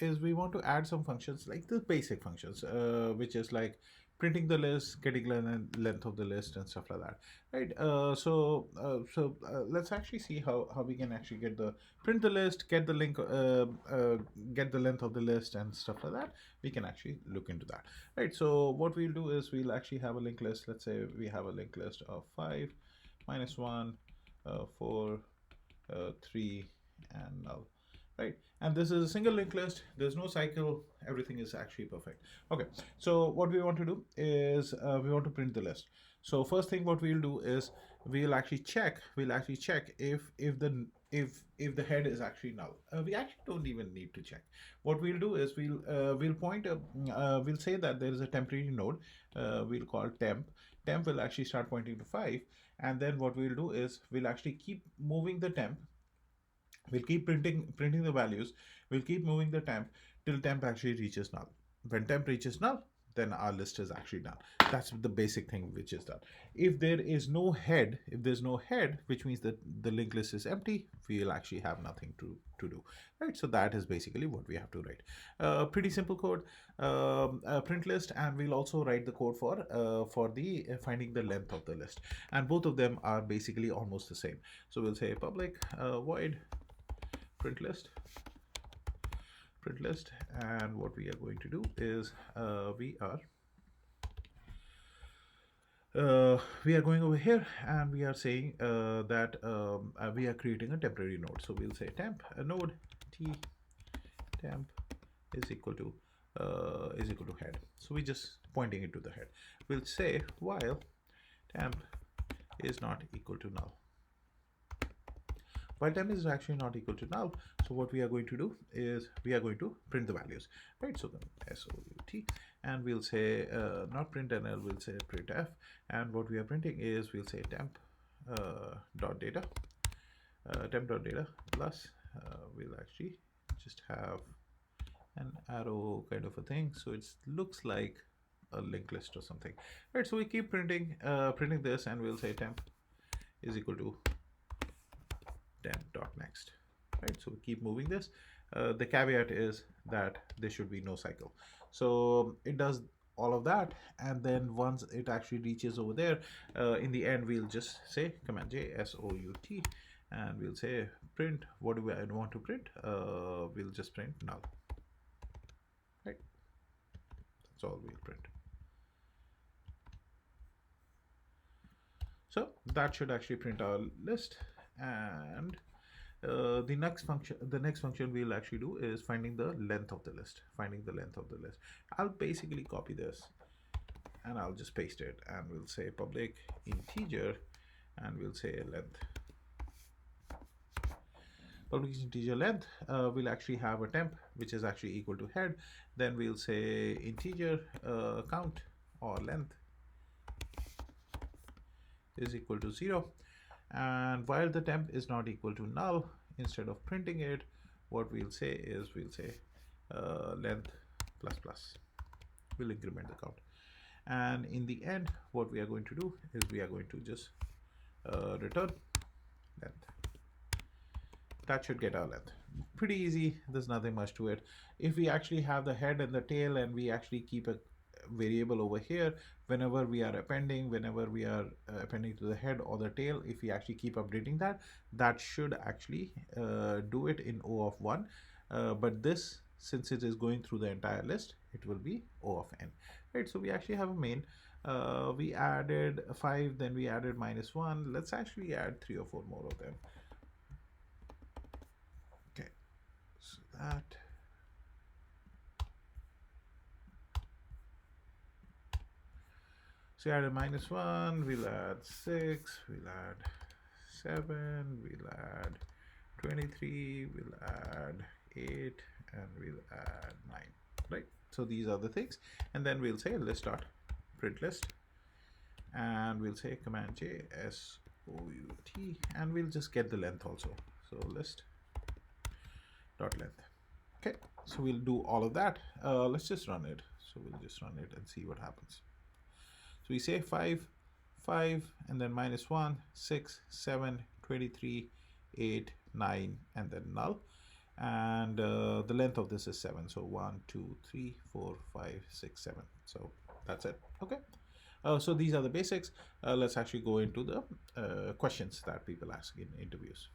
is we want to add some functions like the basic functions, which is like printing the list, getting length of the list and stuff like that, right? Let's actually see how we can actually get the print the list, get the get the length of the list and stuff like that. We can actually look into that, right? So what we'll do is we'll actually have a linked list. Let's say we have a linked list of 5 minus 1, 4, 3 and null, right? And this is a single linked list, there's no cycle, everything is actually perfect. Okay, so what we want to do is we want to print the list. So first thing what we'll do is we'll actually check if the head is actually null. We actually don't even need to check. What we'll do is we'll say that there is a temporary node, we'll call temp will actually start pointing to 5, and then what we'll do is we'll actually keep moving the temp. We'll keep printing the values. We'll keep moving the temp till temp actually reaches null. When temp reaches null, then our list is actually done. That's the basic thing which is done. If there's no head, which means that the linked list is empty, we'll actually have nothing to do, right? So that is basically what we have to write. Pretty simple code, print list, and we'll also write the code for the finding the length of the list, and both of them are basically almost the same. So we'll say public void print list, and what we are going to do is we are going over here and we are saying that we are creating a temporary node. So we'll say temp node t temp is equal to head. So we just pointing it to the head. We'll say while temp is not equal to null. While temp is actually not equal to null, so what we are going to do is we are going to print the values, right? So then SOUT, and we'll say not print NL, we'll say printf, and what we are printing is we'll say temp dot data, plus we'll actually just have an arrow kind of a thing, so it looks like a linked list or something, right? So we keep printing this, and we'll say temp is equal to temp.next, right? So we keep moving this. The caveat is that there should be no cycle. So it does all of that, and then once it actually reaches over there, in the end we'll just say command J SOUT, and we'll say print. What do I want to print? We'll just print null, right? That's all we'll print. So that should actually print our list. And the next function we'll actually do is finding the length of the list. I'll basically copy this and I'll just paste it, and we'll say public integer, and we'll say length. Public integer length, we'll actually have a temp which is actually equal to head. Then we'll say integer count or length is equal to 0. And while the temp is not equal to null, instead of printing it, what we'll say is we'll say length plus plus. We'll increment the count, and in the end what we are going to do is we are going to just return length. That should get our length. Pretty easy, there's nothing much to it. If we actually have the head and the tail, and we actually keep a variable over here whenever we are appending to the head or the tail, if we actually keep updating that should actually do it in O of 1, but this, since it is going through the entire list, it will be O of n, right? So we actually have a main. We added 5, then we added -1. Let's actually add 3 or 4 more of them. Okay, so that. So we added -1, we'll add 6, we'll add 7, we'll add 23, we'll add 8, and we'll add 9, right? So these are the things, and then we'll say list dot print list, and we'll say command J SOUT, and we'll just get the length also. So list dot length. Okay, so we'll do all of that. Let's just run it. So we'll just run it and see what happens. So we say 5, 5, and then -1, 6, 7, 23, 8, 9, and then null. and the length of this is 7. So 1, 2, 3, 4, 5, 6, 7. So that's it. Okay. So these are the basics. Let's actually go into the questions that people ask in interviews.